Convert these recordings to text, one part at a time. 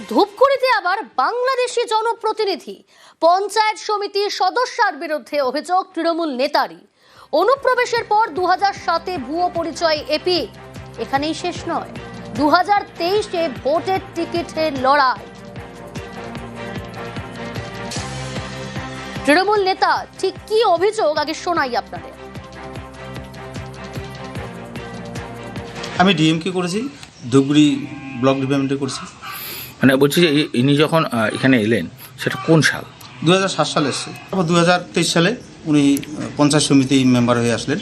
ধূপগুড়িতে আবার বাংলাদেশি জনপ্রতিনিধি পঞ্চায়েত সমিতির সদস্যের বিরুদ্ধে অভিযোগ তৃণমূল নেতারই। অনুপ্রবেশের পর 2007-এ ভুয়ো পরিচয় এপি। এখানেই শেষ নয়, 2023-এ ভোটের টিকিটের লড়াই। তৃণমূল নেতা ঠিক কি অভিযোগ আগে শোনাই আপনাদের। আমি ডিএমকে করেছি, ধূপগুড়ি ব্লক ডিপার্টমেন্টে করেছি। মানে বলছি যে ইনি যখন এখানে এলেন সেটা কোন সাল? 2007 সালে এসছে। তারপর 2023 সালে উনি পঞ্চায়েত সমিতি মেম্বার হয়ে আসলেন।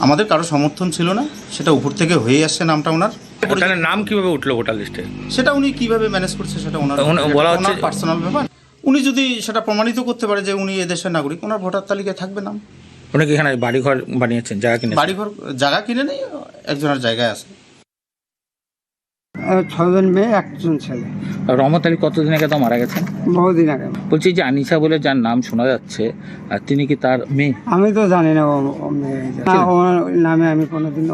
আমাদের কারো সমর্থন ছিল না, সেটা উপর থেকে হয়ে আসছে নামটা ওনার। ওখানে নাম কিভাবে উঠলো ভোটার লিস্টে? সেটা উনি কিভাবে ম্যানেজ করছে সেটা ওনার বলা হচ্ছে পার্সোনাল ব্যাপার। উনি যদি সেটা প্রমাণিত করতে পারে যে উনি এদেশের নাগরিক, ওনার ভোটার তালিকায় থাকবে নাম। উনি কি এখানে বাড়িঘর বানিয়েছেন, জায়গা কিনে? বাড়িঘর জায়গা কিনে নেই, একজনের জায়গায় আছে। 6জন মেয়ে, 1জন ছেলে। রহমত আলী কতদিন আগে তো মারা গেছেন? বহুদিন আগে। বলছি যে আনিসা বলে যার নাম শোনা যাচ্ছে, আর তিনি কি তার মেয়ে? আমি তো জানি না ওর নামে, আমি কোনোদিন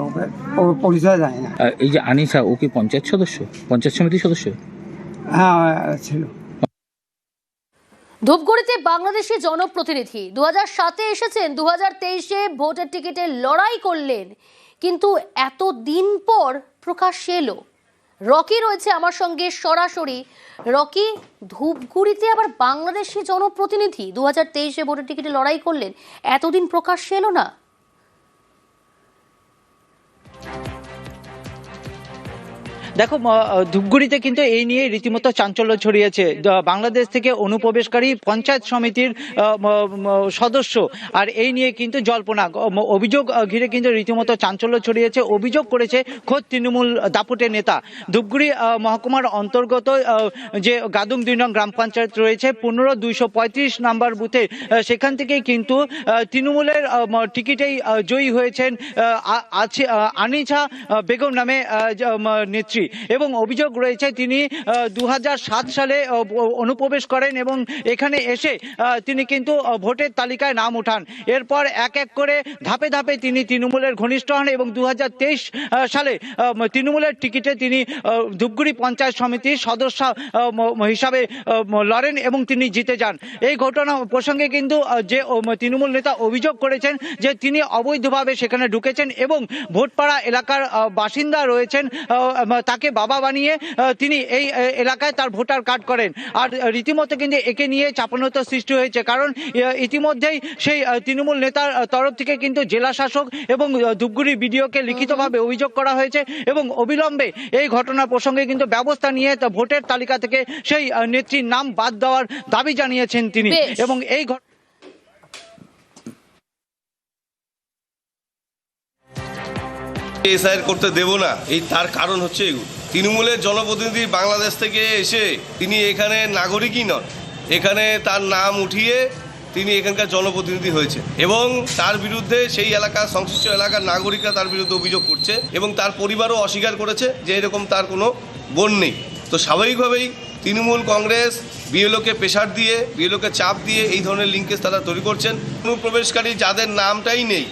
ওর পরিচয় জানি না। এই যে আনিসা, ও কি পঞ্চায়েত সদস্য, পঞ্চায়েত সমিতির সদস্য? হ্যাঁ ছিল। ধূপগুড়িতে বাংলাদেশি জনপ্রতিনিধি 2007-এ এসেছেন, 2023-এ ভোটের টিকিটের লড়াই করলেন, কিন্তু এত দিন পর প্রকাশ্যে এলো। রকি রয়েছে আমার সঙ্গে সরাসরি। রকি, ধূপগুড়িতে আবার বাংলাদেশি জনপ্রতিনিধি 2023-এ ভোটের টিকিটে লড়াই করলেন, এতদিন প্রকাশ্যে এলো না? দেখো, ধূপগুড়িতে কিন্তু এই নিয়ে রীতিমতো চাঞ্চল্য ছড়িয়েছে। বাংলাদেশ থেকে অনুপ্রবেশকারী পঞ্চায়েত সমিতির সদস্য, আর এই নিয়ে কিন্তু জল্পনা অভিযোগ ঘিরে কিন্তু রীতিমতো চাঞ্চল্য ছড়িয়েছে। অভিযোগ করেছে খোদ তৃণমূল দাপুটে নেতা। ধূপগুড়ি মহকুমার অন্তর্গত যে গাদুং 2 নং গ্রাম পঞ্চায়েত রয়েছে, 15-235 নাম্বার বুথে, সেখান থেকেই কিন্তু তৃণমূলের টিকিটেই জয়ী হয়েছেন আনিসা বেগম নামে নেত্রী। এবং অভিযোগ রয়েছে তিনি 2007 সালে অনুপ্রবেশ করেন এবং এখানে এসে তিনি কিন্তু ভোটের তালিকায় নাম ওঠান। এরপর এক এক করে ধাপে ধাপে তিনি তৃণমূলের ঘনিষ্ঠ হন এবং 2023 সালে তৃণমূলের টিকিটে তিনি ধূপগুড়ি পঞ্চায়েত সমিতির সদস্য হিসাবে লড়েন এবং তিনি জিতে যান। এই ঘটনা প্রসঙ্গে কিন্তু যে তৃণমূল নেতা অভিযোগ করেছেন যে তিনি অবৈধভাবে সেখানে ঢুকেছেন এবং ভোটপাড়া এলাকার বাসিন্দা রয়েছেন, তাকে বাবা বানিয়ে তিনি এই এলাকায় তার ভোটার কার্ড করেন। আর রীতিমতো কিন্তু একে নিয়ে চাপানোতর সৃষ্টি হয়েছে, কারণ ইতিমধ্যেই সেই তৃণমূল নেতার তরফ থেকে কিন্তু জেলা শাসক এবং ধূপগুড়ি বিডিওকে লিখিতভাবে অভিযোগ করা হয়েছে এবং অবিলম্বে এই ঘটনা প্রসঙ্গে কিন্তু ব্যবস্থা নিয়ে ভোটের তালিকা থেকে সেই নেত্রীর নাম বাদ দেওয়ার দাবি জানিয়েছেন তিনি। এবং এই এসআইআর করতে দেব না, এই তার কারণ হচ্ছে এগুলো। তৃণমূলের জনপ্রতিনিধি বাংলাদেশ থেকে এসে তিনি এখানে নাগরিকই নন, এখানে তার নাম উঠিয়ে তিনি এখানকার জনপ্রতিনিধি হয়েছে এবং তার বিরুদ্ধে সেই এলাকার সংশ্লিষ্ট এলাকার নাগরিকরা তার বিরুদ্ধে অভিযোগ করছে এবং তার পরিবারও অস্বীকার করেছে যে এরকম তার কোনো বোন নেই। তো স্বাভাবিকভাবেই তৃণমূল কংগ্রেস বিএলওকে প্রেশার দিয়ে, বিএলওকে চাপ দিয়ে এই ধরনের লিঙ্কেজ তারা তৈরি করছেন। অনুপ্রবেশকারী যাদের নামটাই নেই,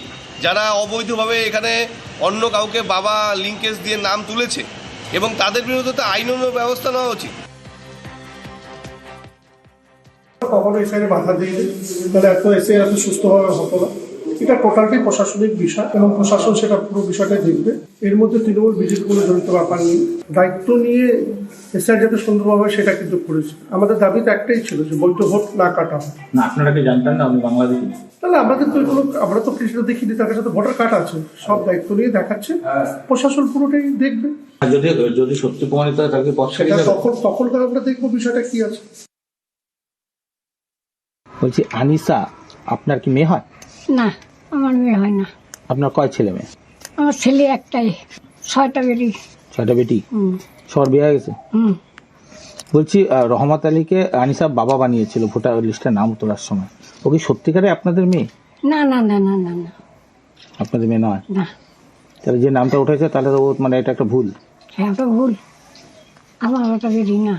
যারা অবৈধভাবে এখানে অন্য কাউকে বাবা লিঙ্কেজ দিয়ে নাম তুলেছে, এবং তাদের বিরুদ্ধে তো আইনানুগ ব্যবস্থা নেওয়া উচিত। কখনো এসআইআর বাধা দিয়ে তাহলে এত সুস্থভাবে হতো না। এটা টোটালটাই প্রশাসনিক বিষয় এবং প্রশাসন সেটা পুরো বিষয়টা দেখবে। এর মধ্যে তৃণমূল বিজেপি কোনো জড়িত ব্যাপার নেই। দায়িত্ব নিয়ে এসআইআর যাতে সুন্দরভাবে সেটা কিন্তু করেছে। আমাদের দাবি তো একটাই ছিল যে বৈধ ভোট না কাটা হয়। না, আপনারা কি জানতেন না উনি বাংলাদেশী? তাহলে আমাদের তো এগুলো, আমরা তো কিছু দেখিনি, তার কাছে তো ভোটার কার্ড আছে, সব দায়িত্ব নিয়ে দেখাচ্ছে, প্রশাসন পুরোটাই দেখবে। যদি সত্যি প্রমাণিত হয় তাহলে তখন আমরা দেখবো বিষয়টা কি আছে। বলছি আনিসা, আপনার কি মেয়ে হয়? না, আমার মেয়ে হয় না। আপনার কয় ছেলে মেয়ে? আমার ছেলে একটাই, 6টা বেটি। 6টা বেটি? সবার বিয়ে হয়ে গেছে? বলছি রহমত আলীকে আনিসা বাবা বানিয়েছিল ভোটার লিস্টে নাম তোলার সময়, ও কি সত্যিকারে আপনাদের মেয়ে? না না না না না না, আপনাদের মেয়ে নয়? না। তাহলে যে নামটা উঠেছে তাহলে তো মানে এটা একটা ভুল। হ্যাঁ, ওটা ভুল, আমার ওটা বেটি না।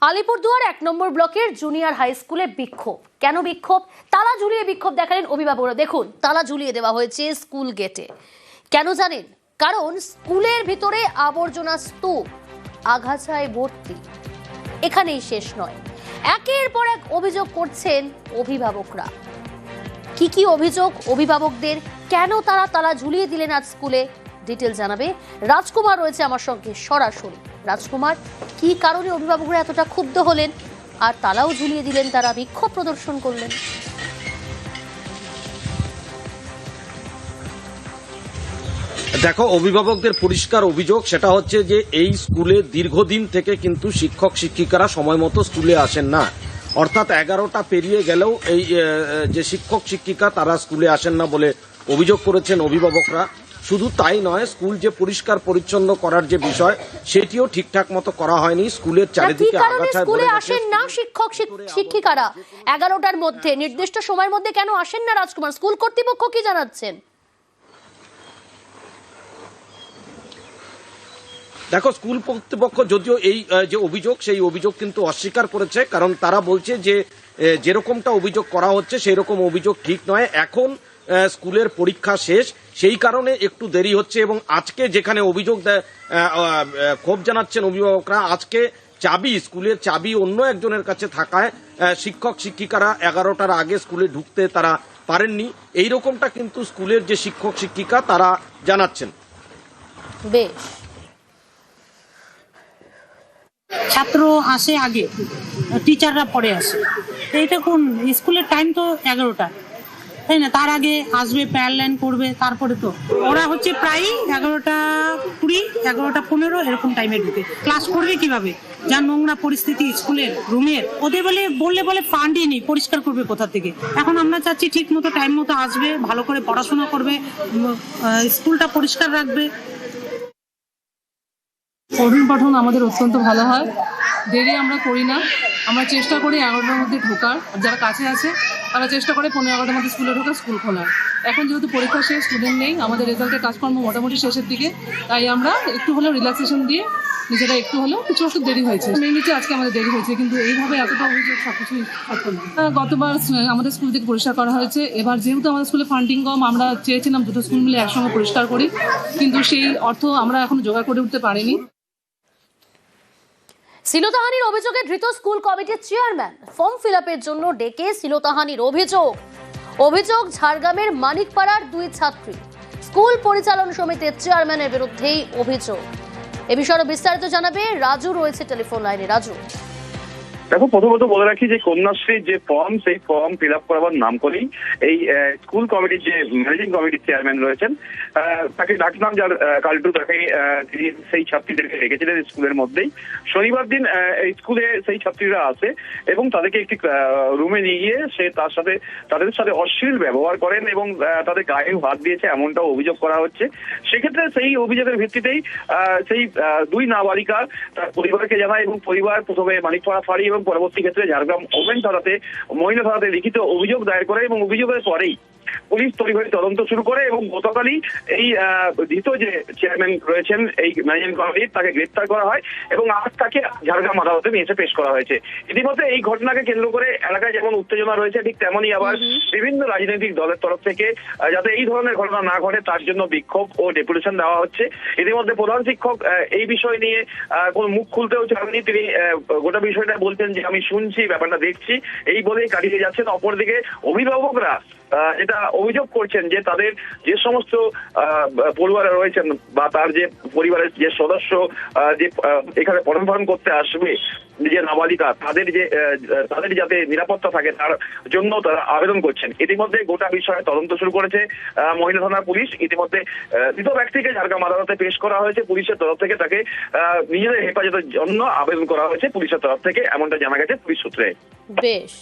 আলিপুরদুয়ার 1 নম্বর ব্লকের জুনিয়র হাই স্কুলে বিক্ষোভ। কেন বিক্ষোভ? তালা ঝুলিয়ে বিক্ষোভ দেখালেন অভিভাবকরা। দেখুন, তালা ঝুলিয়ে দেওয়া হয়েছে স্কুল গেটে। কেন জানেন? কারণ স্কুলের ভিতরে আবর্জনা স্তূপ। আগাছায় ভর্তি। এখানেই শেষ নয়, একের পর এক অভিযোগ করছেন অভিভাবকরা। কি কি অভিযোগ অভিভাবকদের, কেন তারা তালা ঝুলিয়ে দিলেন আজ স্কুলে, ডিটেল জানাবে রাজকুমার রয়েছে আমার সঙ্গে সরাসরি। রাজকুমার, কি কারণে অভিভাবকরা এতটা ক্ষুব্ধ হলেন আর তালাও ঝুলিয়ে দিলেন, তারা বিক্ষোভ প্রদর্শন করলেন? দেখো, অভিভাবকদের পরিষ্কার অভিযোগ সেটা হচ্ছে যে এই স্কুলে দীর্ঘদিন থেকে কিন্তু শিক্ষক শিক্ষিকারা সময় মতো স্কুলে আসেন না। অর্থাৎ 11টা পেরিয়ে গেলেও এই যে শিক্ষক শিক্ষিকা তারা স্কুলে আসেন না বলে অভিযোগ করেছেন অভিভাবকরা। শুধু তাই নয়, স্কুল যে পরিষ্কার পরিচ্ছন্ন করার যে বিষয় সেটিও ঠিকঠাক মতো করা হয়নি। স্কুলের চারিদিকে আগাছায় ভরে গেছে। আসেন না শিক্ষক শিক্ষিকারা 11টার মধ্যে, নির্দিষ্ট সময়ের মধ্যে কেন আসেন না রাজকুমার? স্কুল কর্তৃপক্ষ কি জানাচ্ছেন? দেখো, স্কুল কর্তৃপক্ষ যদিও এই যে অভিযোগ সেই অভিযোগ কিন্তু অস্বীকার করেছে, কারণ তারা বলছে যে যেরকমটা অভিযোগ করা হচ্ছে সেই রকম অভিযোগ ঠিক নয়। এখন স্কুলের পরীক্ষা শেষ, সেই কারণে একটু দেরি হচ্ছে। এবং আজকে যেখানে অভিযোগ ক্ষোভ জানাচ্ছেন অভিভাবকরা, আজকে স্কুলের চাবি অন্য একজনের কাছে থাকায় শিক্ষক শিক্ষিকারা 11টার আগে স্কুলে ঢুকতে তারা পারেননি। এইরকমটা কিন্তু স্কুলের যে শিক্ষক শিক্ষিকা তারা জানাচ্ছেন। বেশ, ছাত্র আসে আগে, টিচাররা পরে আসে। এইটা কোন স্কুলের টাইম তো 11টা, তাই না? তার আগে আসবে, প্যার লাইন করবে, তারপরে তো ওরা হচ্ছে প্রায় 11:20, 11:15 এরকম টাইমে ঢুকে। ক্লাস করবে কিভাবে? যা নোংরা পরিস্থিতি স্কুলের রুমের, ওদের বলে ফান্ডই নেই, পরিষ্কার করবে কোথা থেকে? এখন আমরা চাচ্ছি ঠিক মতো টাইম মতো আসবে, ভালো করে পড়াশোনা করবে, স্কুলটা পরিষ্কার রাখবে। পঠন পাঠন আমাদের অত্যন্ত ভালো হয়, দেরি আমরা করি না। আমরা চেষ্টা করি 11টার মধ্যে ঢোকার, যারা কাছে আছে তারা চেষ্টা করে 11:15 মধ্যে স্কুলে ঢোকার, স্কুল খোলার। এখন যেহেতু পরীক্ষা শেষ, স্টুডেন্ট নেই, আমাদের রেজাল্টের কাজকর্ম মোটামুটি শেষের দিকে, তাই আমরা একটু হলেও রিল্যাক্সেশন দিয়ে নিজেরা একটু হলেও কিছু দেরি হয়েছে। মেনলি আজকে আমাদের দেরি হয়েছে, কিন্তু এইভাবে এতটা অভিযোগ সবকিছুই সত্য না। গতবার আমাদের স্কুল থেকে পরিষ্কার করা হয়েছে, এবার যেহেতু আমাদের স্কুলে ফান্ডিং কম, আমরা চেয়েছিলাম দুটো স্কুল মিলে একসঙ্গে পরিষ্কার করি, কিন্তু সেই অর্থ আমরা এখনো জোগাড় করে উঠতে পারিনি। শ্লীলতাহানির অভিযোগে ধৃত স্কুল কমিটির চেয়ারম্যান, ফর্ম ফিল আপের জন্য ডেকে শ্লীলতাহানির অভিযোগ ঝাড়গ্রামের মানিকপাড়ার 2 ছাত্রী। স্কুল পরিচালন সমিতির চেয়ারম্যানের বিরুদ্ধেই অভিযোগ। এ বিষয়ে বিস্তারিত জানাবে রাজু, রয়েছে টেলিফোন লাইনে। রাজু, দেখো, প্রথমত বলে রাখি যে কন্যাশ্রীর যে ফর্ম, সেই ফর্ম ফিল আপ করাবার নাম করেই এই স্কুল কমিটির যে ম্যানেজিং কমিটির চেয়ারম্যান রয়েছেন, তাকে ডাকনাম যার কাল্টু, তাকে সেই ছাত্রীদেরকে রেখেছিলেন স্কুলের মধ্যেই। শনিবার দিন স্কুলে সেই ছাত্রীরা আসে এবং তাদেরকে একটি রুমে নিয়ে গিয়ে সে তাদের সাথে অশ্লীল ব্যবহার করেন এবং তাদের গায়ে হাত দিয়েছে, এমনটাও অভিযোগ করা হচ্ছে। সেক্ষেত্রে সেই অভিযোগের ভিত্তিতেই সেই 2 নাবালিকা তার পরিবারকে জানায় এবং পরিবার প্রথমে মানিকপাড়া ফাঁড়ি এবং পরবর্তী ক্ষেত্রে ঝাড়গ্রাম ওমেন থানাতে, মহিলা থানাতে লিখিত অভিযোগ দায়ের করে এবং অভিযোগের পরেই পুলিশ তড়িঘড়ি তদন্ত শুরু করে এবং গতকালই এই ধৃত যে চেয়ারম্যান রয়েছেন এই ম্যানেজিং কমিটির, তাকে গ্রেপ্তার করা হয় এবং আজ তাকে ঝাড়গ্রাম আদালতে নিয়ে এসে পেশ করা হয়েছে। ইতিমধ্যে এই ঘটনাকে কেন্দ্র করে এলাকায় যেমন উত্তেজনা রয়েছে, ঠিক তেমনই আবার বিভিন্ন রাজনৈতিক দলের তরফ থেকে যাতে এই ধরনের ঘটনা না ঘটে তার জন্য বিক্ষোভ ও ডেপুটেশন দেওয়া হচ্ছে। ইতিমধ্যে প্রধান শিক্ষক এই বিষয় নিয়ে কোন মুখ খুলতেও চাননি, তিনি গোটা বিষয়টা বলছেন যে আমি শুনছি, ব্যাপারটা দেখছি, এই বলেই কাটিয়ে যাচ্ছেন। অপরদিকে অভিভাবকরা এটা অভিযোগ করছেন যে তাদের যে সমস্ত পরিবারে রয়েছেন বা তার যে পরিবারের যে সদস্য যে এখানে পঠন করতে আসবে, যে নাবালিকা, তাদের যাতে নিরাপত্তা থাকে তার জন্য তারা আবেদন করছেন। ইতিমধ্যে গোটা বিষয়ে তদন্ত শুরু করেছে মহিলা থানার পুলিশ। ইতিমধ্যে ধৃত ব্যক্তিকে ঝাড়গ্রাম আদালতে পেশ করা হয়েছে পুলিশের তরফ থেকে, তাকে নিজেদের হেফাজতের জন্য আবেদন করা হয়েছে পুলিশের তরফ থেকে, এমনটা জানা গেছে পুলিশ সূত্রে। বেশ।